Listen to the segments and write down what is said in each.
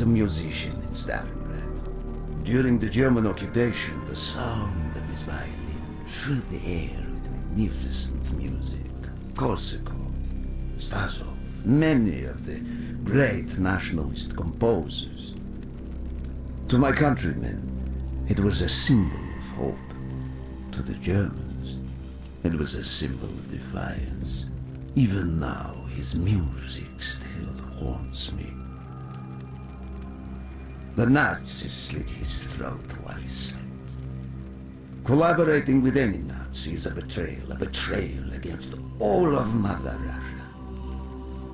was a musician in Stalingrad. During the German occupation, the sound of his violin filled the air with magnificent music. Korsakov, Stasov, many of the great nationalist composers. To my countrymen, it was a symbol of hope. To the Germans, it was a symbol of defiance. Even now, his music still haunts me. The Nazis slit his throat while he slept. Collaborating with any Nazi is a betrayal against all of Mother Russia.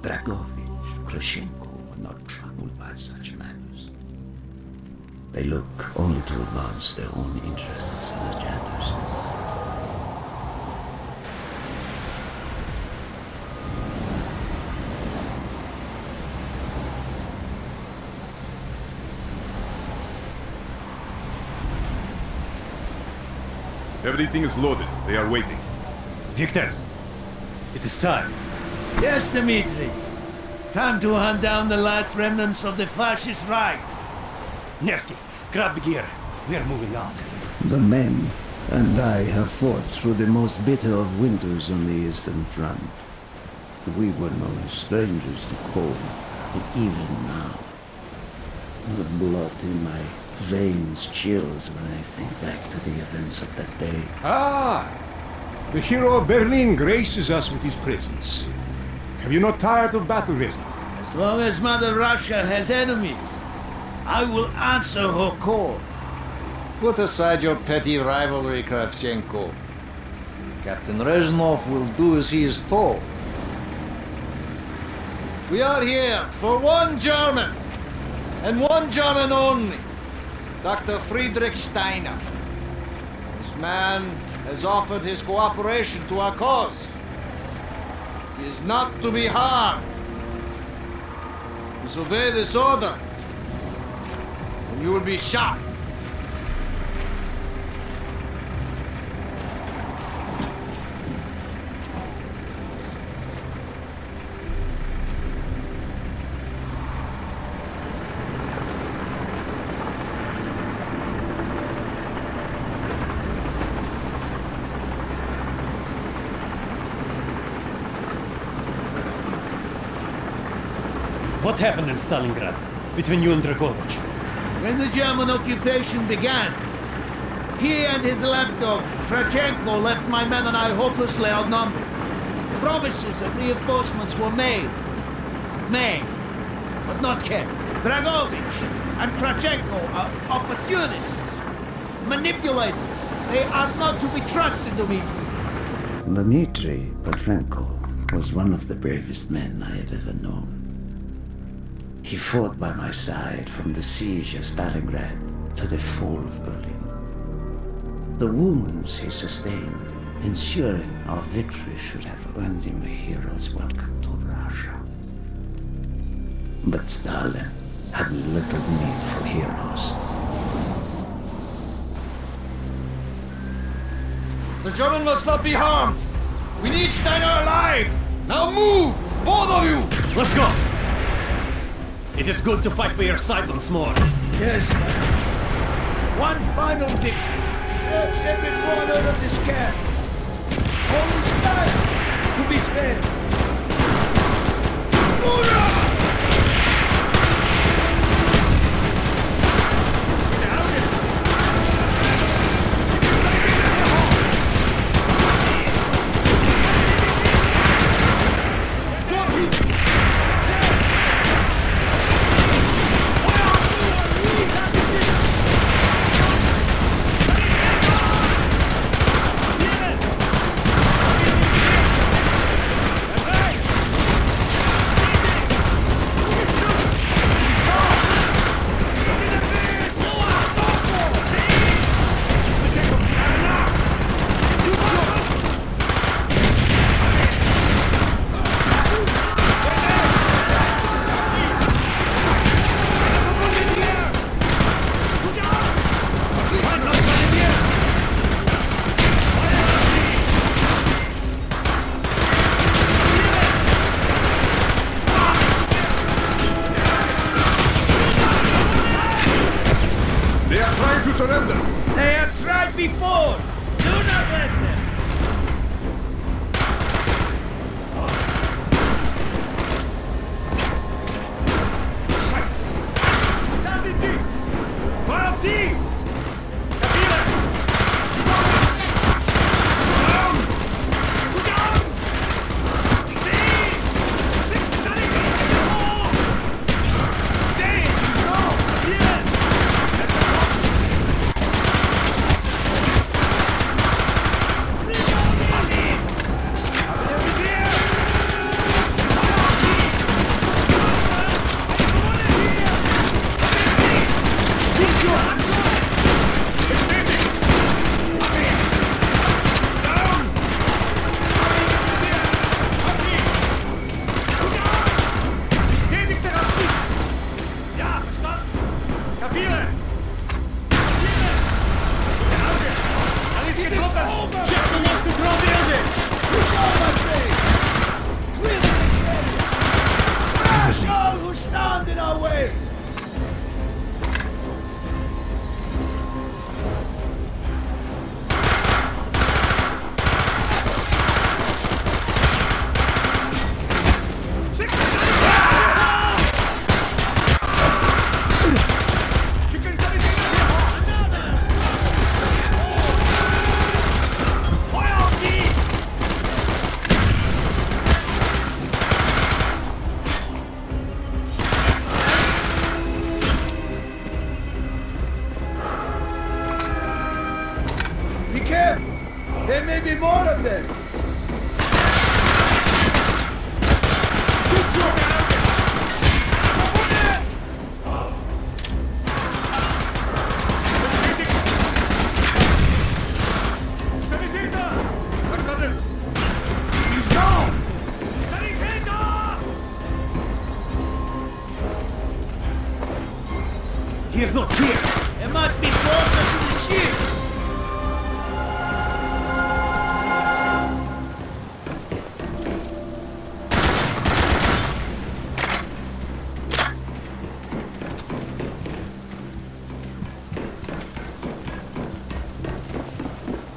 Dragovich, Khrushchenko were not troubled by such matters. They look only to advance their own interests and agendas. Everything is loaded. They are waiting. Victor, it is time. Yes, Dmitri. Time to hunt down the last remnants of the fascist right. Nevsky, grab the gear. We are moving out. The men and I have fought through the most bitter of winters on the Eastern Front. We were no strangers to cold, but even now, the blood in my veins chills when I think back to the events of that day. Ah! The hero of Berlin graces us with his presence. Have you not tired of battle, Reznov? As long as Mother Russia has enemies, I will answer her call. Put aside your petty rivalry, Kravchenko. Captain Reznov will do as he is told. We are here for one German, and one German only. Dr. Friedrich Steiner. This man has offered his cooperation to our cause. He is not to be harmed. Disobey this order, and you will be shot. What happened in Stalingrad between you and Dragovich? When the German occupation began, he and his lapdog, Kravchenko, left my men and I hopelessly outnumbered. Promises of reinforcements were made, but not kept. Dragovich and Kravchenko are opportunists, manipulators. They are not to be trusted, Dmitri. Dmitri Petrenko was one of the bravest men I have ever known. He fought by my side from the siege of Stalingrad to the fall of Berlin. The wounds he sustained, ensuring our victory, should have earned him a hero's welcome to Russia. But Stalin had little need for heroes. The German must not be harmed. We need Steiner alive. Now move, both of you. Let's go! It is good to fight by your side once more. Yes, ma'am. One final victory. Search every corner of this camp. Only Steiner to be spared. Hoorah! surrender. They have tried before. Do not let them. All who stand in our way! Be careful! There may be more of them! He's gone! He is not here! It must be closer to the ship!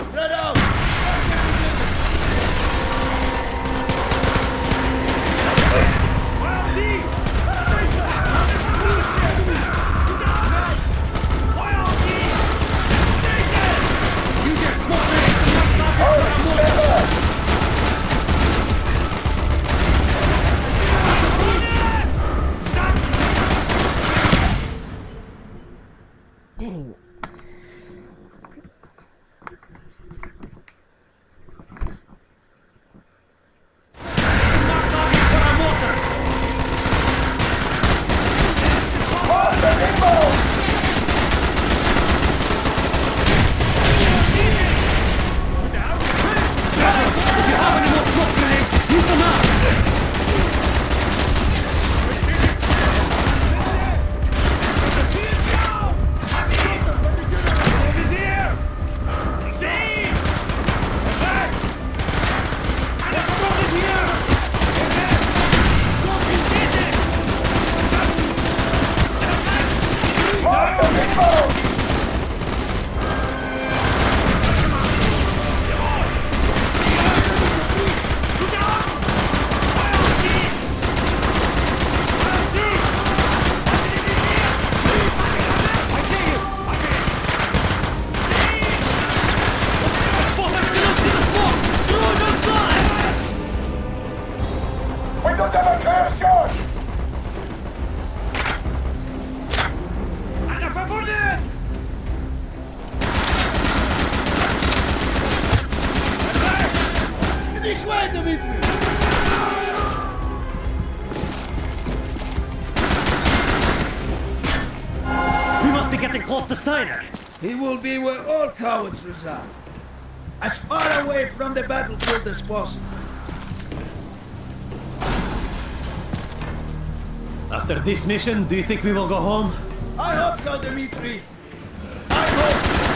Spread out! Search everything! This way, Dimitri! We must be getting close to Steiner! He will be where all cowards reside. As far away from the battlefield as possible. After this mission, do you think we will go home? I hope so, Dimitri. I hope so.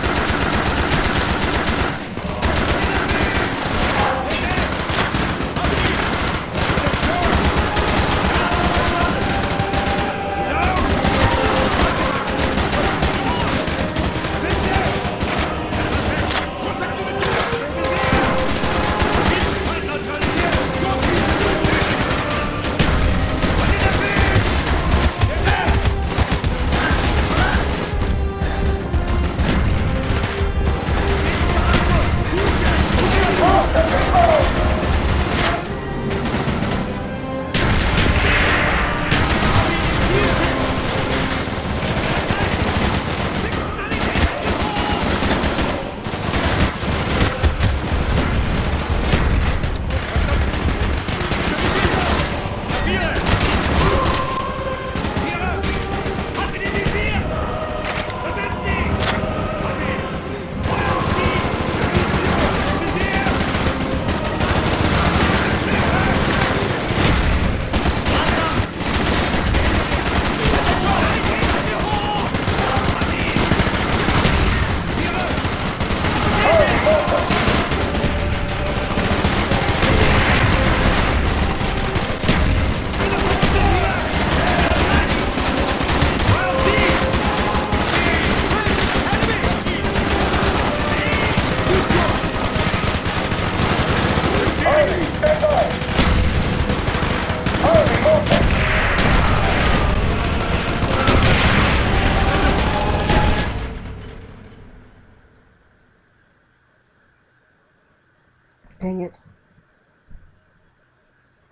Dang it.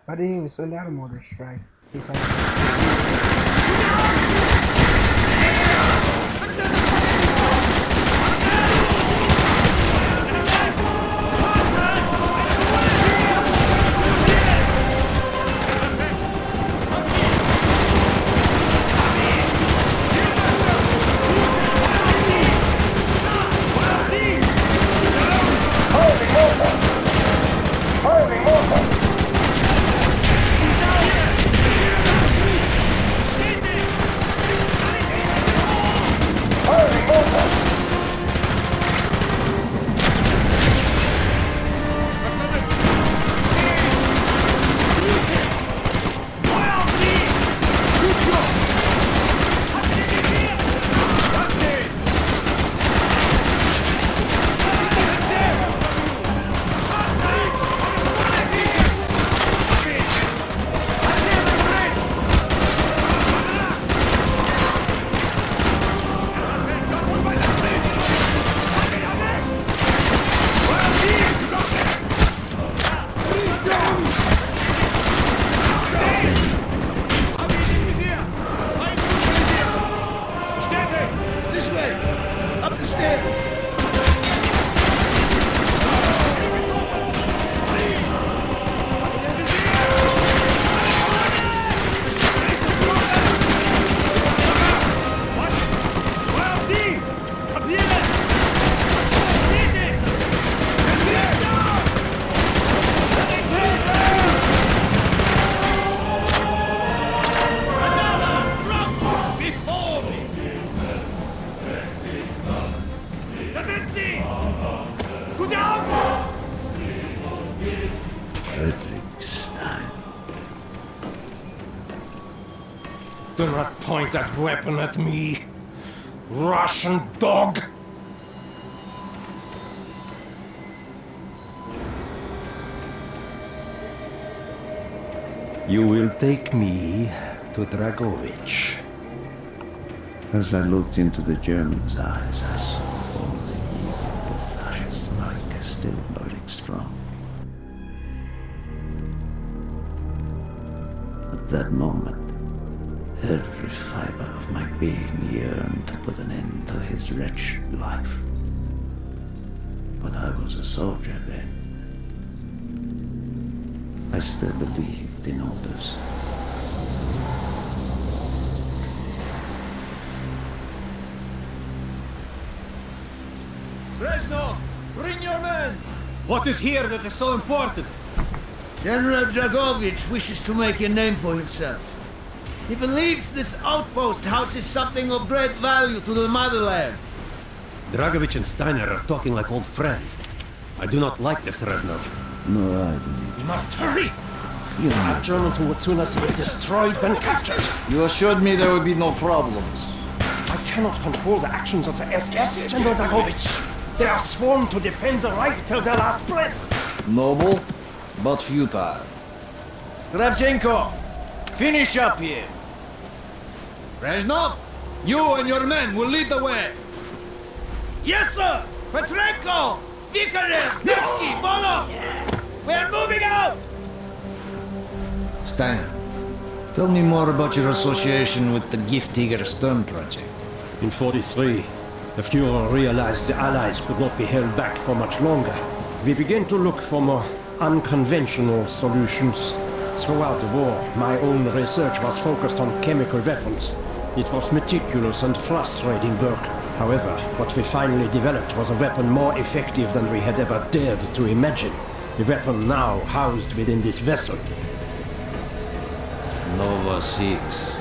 I didn't even send out a mortar strike. He's like, This way! Up the stairs! Do not point that weapon at me, Russian dog! You will take me to Dragovich. As I looked into the German's eyes, I saw all the evil of the fascist Reich still burning strong. At that moment, every fiber of my being yearned to put an end to his wretched life. But I was a soldier then. I still believed in orders. Reznov, bring your men! What is here that is so important? General Dragovich wishes to make a name for himself. He believes this outpost houses something of great value to the motherland. Dragovich and Steiner are talking like old friends. I do not like this, Reznov. No, I didn't. We must hurry! Our Germans would sooner see it destroyed than captured. You assured me there would be no problems. I cannot control the actions of the SS, General Dragovich. They are sworn to defend the Reich till their last breath. Noble, but futile. Kravchenko, finish up here. Reznov, you and your men will lead the way. Yes, sir! Petrenko! Vikarev! Nevsky! Bonov! We're moving out! Steiner, tell me more about your association with the Giftiger Stern project. In 43, the Führer realized the Allies could not be held back for much longer. We began to look for more unconventional solutions. Throughout the war, my own research was focused on chemical weapons. It was meticulous and frustrating work. However, what we finally developed was a weapon more effective than we had ever dared to imagine. The weapon now housed within this vessel. Nova 6.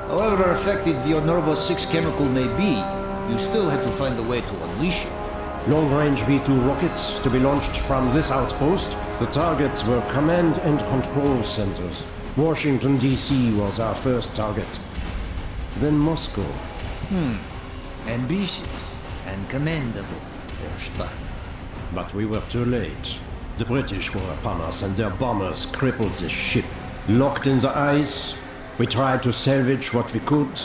However effective your Nova 6 chemical may be, you still have to find a way to unleash it. Long-range V2 rockets to be launched from this outpost. The targets were command and control centers. Washington, D.C. was our first target. Then Moscow. Ambitious and commendable, Steiner. But we were too late. The British were upon us and their bombers crippled the ship. Locked in the ice, we tried to salvage what we could,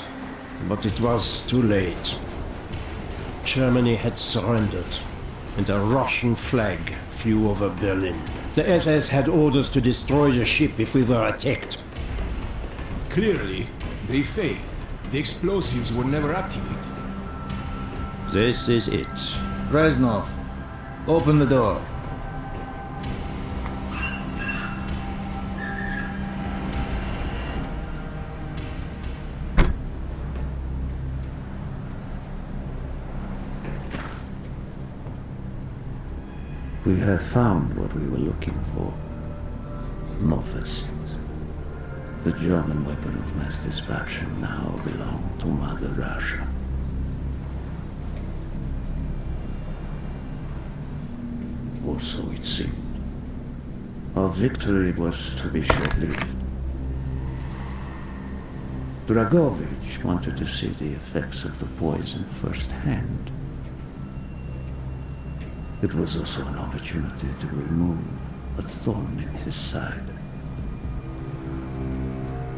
but it was too late. Germany had surrendered, and a Russian flag flew over Berlin. The SS had orders to destroy the ship if we were attacked. Clearly, they failed. The explosives were never activated. This is it. Reznov, open the door. We had found what we were looking for. Novices. The German weapon of mass destruction now belonged to Mother Russia. Or so it seemed. Our victory was to be short-lived. Dragovich wanted to see the effects of the poison firsthand. It was also an opportunity to remove a thorn in his side.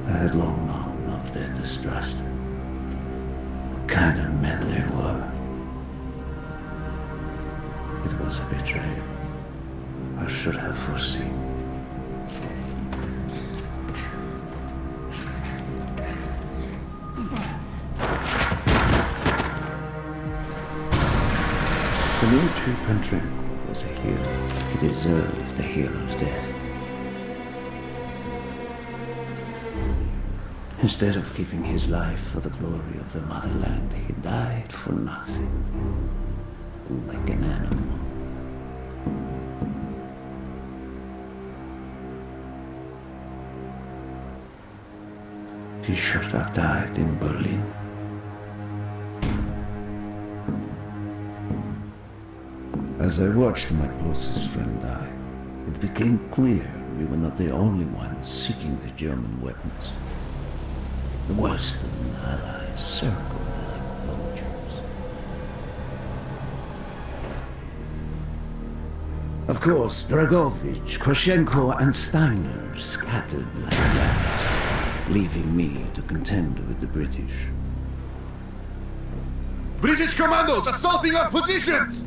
I had long known of their distrust. What kind of men they were. It was a betrayal I should have foreseen. Dmitri Petrenko was a hero. He deserved a hero's death. Instead of giving his life for the glory of the motherland, he died for nothing, like an animal. He should have died in Berlin. As I watched my closest friend die, it became clear we were not the only ones seeking the German weapons. The Western allies circled like vultures. Of course, Dragovich, Krashenko, and Steiner scattered like rats, leaving me to contend with the British. British commandos assaulting our positions!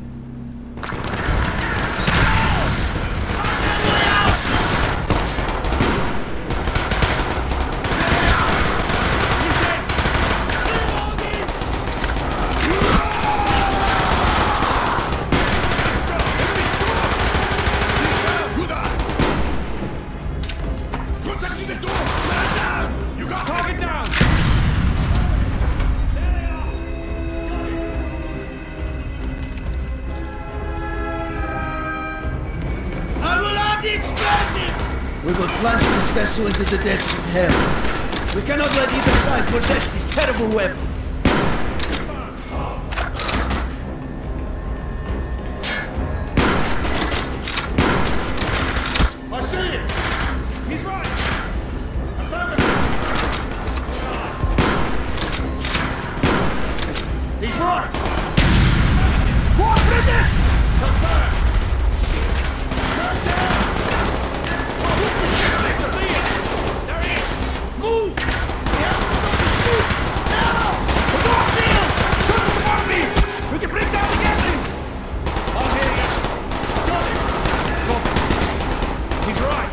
We will plunge this vessel into the depths of hell. We cannot let either side possess this terrible weapon. I see him! He's right! He's right! More British! Confirmed! Turn down! There he is! Move! We have to shoot! Now! The door's sealed! Shoot us above me! We can bring down the Gatling! I'll hear you! Got him! Copy. He's right!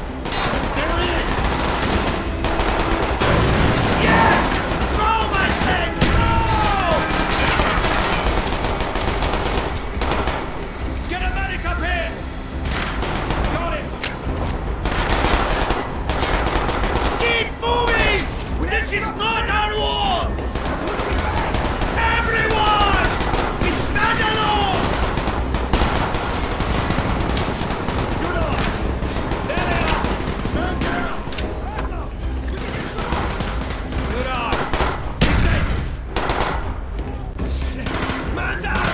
There he is! Yes! Go, my friends! Go! Get a medic up here! Got him! Keep moving! This is not our war! Everyone! We stand alone! Good on! There they are! Turn down! Good on! Shit! Man down!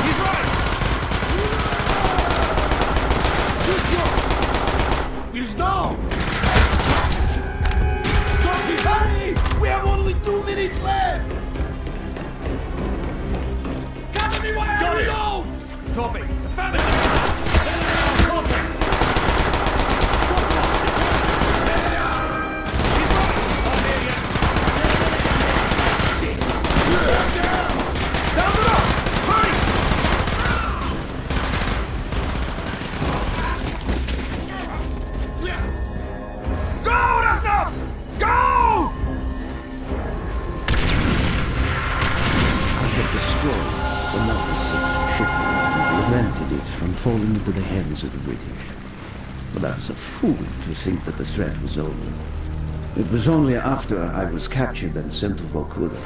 He's right! Good job! He's down! minutes left! Cover me while I reload! Copy. Affirmative. Copy. Destroyed the Nova 6 shipment and prevented it from falling into the hands of the British. But I was a fool to think that the threat was over. It was only after I was captured and sent to Vorkuta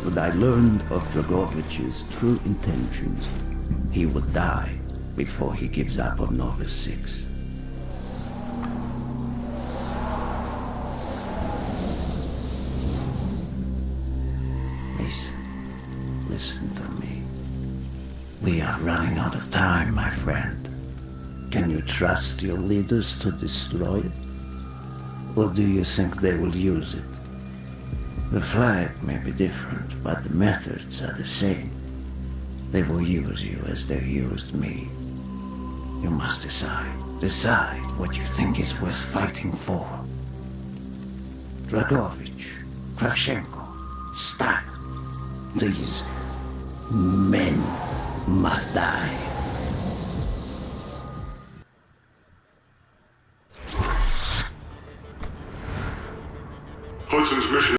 that I learned of Dragovich's true intentions. He would die before he gives up on Nova 6. Listen to me. We are running out of time, my friend. Can you trust your leaders to destroy it? Or do you think they will use it? The flag may be different, but the methods are the same. They will use you as they used me. You must decide. Decide what you think is worth fighting for. Dragovich, Kravchenko, Stein. These men must die. Hudson's mission